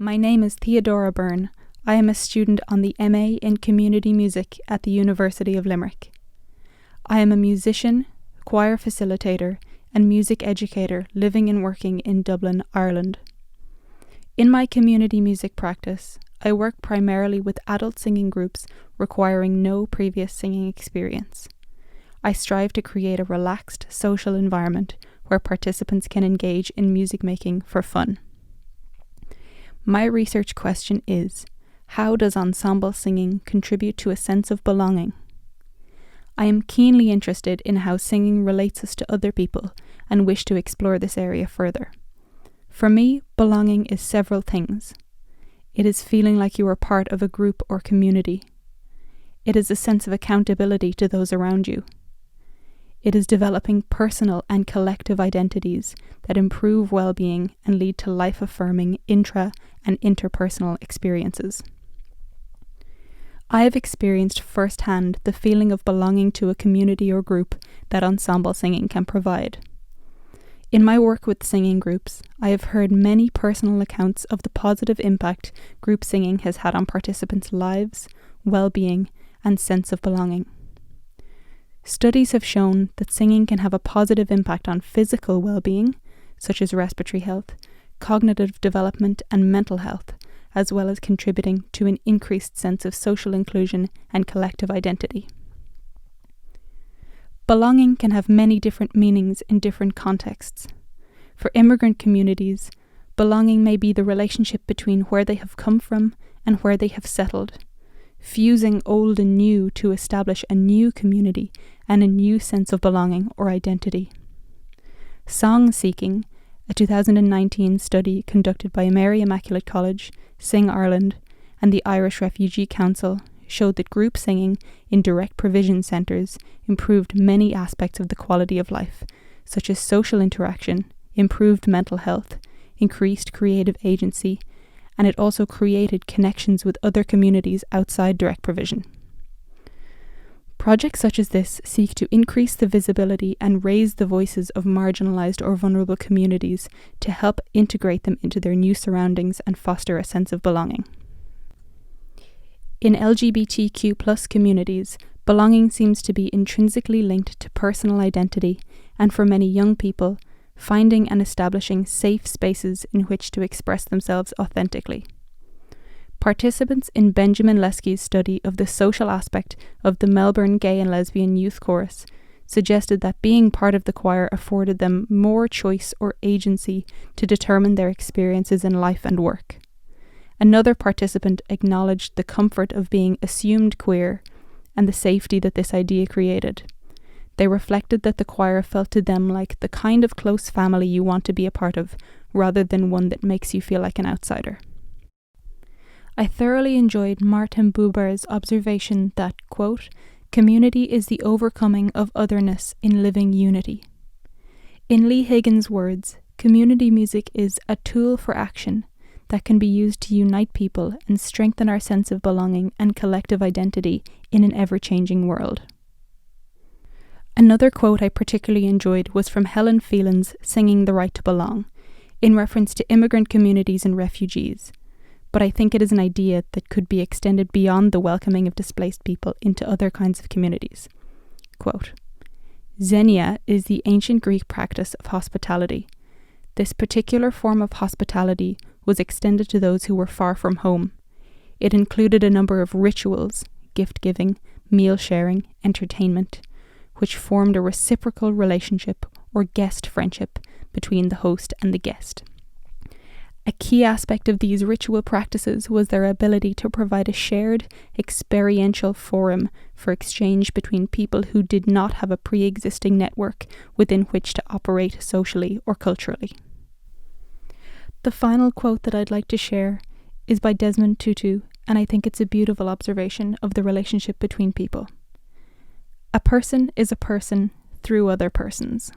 My name is Theodora Byrne. I am a student on the MA in Community Music at the University of Limerick. I am a musician, choir facilitator, and music educator living and working in Dublin, Ireland. In my community music practice, I work primarily with adult singing groups requiring no previous singing experience. I strive to create a relaxed social environment where participants can engage in music making for fun. My research question is, how does ensemble singing contribute to a sense of belonging? I am keenly interested in how singing relates us to other people and wish to explore this area further. For me, belonging is several things. It is feeling like you are part of a group or community. It is a sense of accountability to those around you. It is developing personal and collective identities that improve well-being and lead to life-affirming intra- and interpersonal experiences. I have experienced firsthand the feeling of belonging to a community or group that ensemble singing can provide. In my work with singing groups, I have heard many personal accounts of the positive impact group singing has had on participants' lives, well-being, and sense of belonging. Studies have shown that singing can have a positive impact on physical well-being, such as respiratory health, cognitive development, and mental health, as well as contributing to an increased sense of social inclusion and collective identity. Belonging can have many different meanings in different contexts. For immigrant communities, belonging may be the relationship between where they have come from and where they have settled, fusing old and new to establish a new community and a new sense of belonging or identity. Song Seeking, a 2019 study conducted by Mary Immaculate College, Sing Ireland, and the Irish Refugee Council, showed that group singing in direct provision centres improved many aspects of the quality of life, such as social interaction, improved mental health, increased creative agency, and it also created connections with other communities outside direct provision. Projects such as this seek to increase the visibility and raise the voices of marginalised or vulnerable communities to help integrate them into their new surroundings and foster a sense of belonging. In LGBTQ+ communities, belonging seems to be intrinsically linked to personal identity, and for many young people, finding and establishing safe spaces in which to express themselves authentically. Participants in Benjamin Lesky's study of the social aspect of the Melbourne Gay and Lesbian Youth Chorus suggested that being part of the choir afforded them more choice or agency to determine their experiences in life and work. Another participant acknowledged the comfort of being assumed queer and the safety that this idea created. They reflected that the choir felt to them like the kind of close family you want to be a part of, rather than one that makes you feel like an outsider. I thoroughly enjoyed Martin Buber's observation that, quote, "Community is the overcoming of otherness in living unity." In Lee Higgins' words, community music is a tool for action that can be used to unite people and strengthen our sense of belonging and collective identity in an ever-changing world. Another quote I particularly enjoyed was from Helen Phelan's Singing the Right to Belong, in reference to immigrant communities and refugees, but I think it is an idea that could be extended beyond the welcoming of displaced people into other kinds of communities. Quote, "Xenia is the ancient Greek practice of hospitality. This particular form of hospitality was extended to those who were far from home. It included a number of rituals, gift-giving, meal-sharing, entertainment, which formed a reciprocal relationship or guest friendship between the host and the guest. A key aspect of these ritual practices was their ability to provide a shared, experiential forum for exchange between people who did not have a pre-existing network within which to operate socially or culturally." The final quote that I'd like to share is by Desmond Tutu, and I think it's a beautiful observation of the relationship between people. "A person is a person through other persons."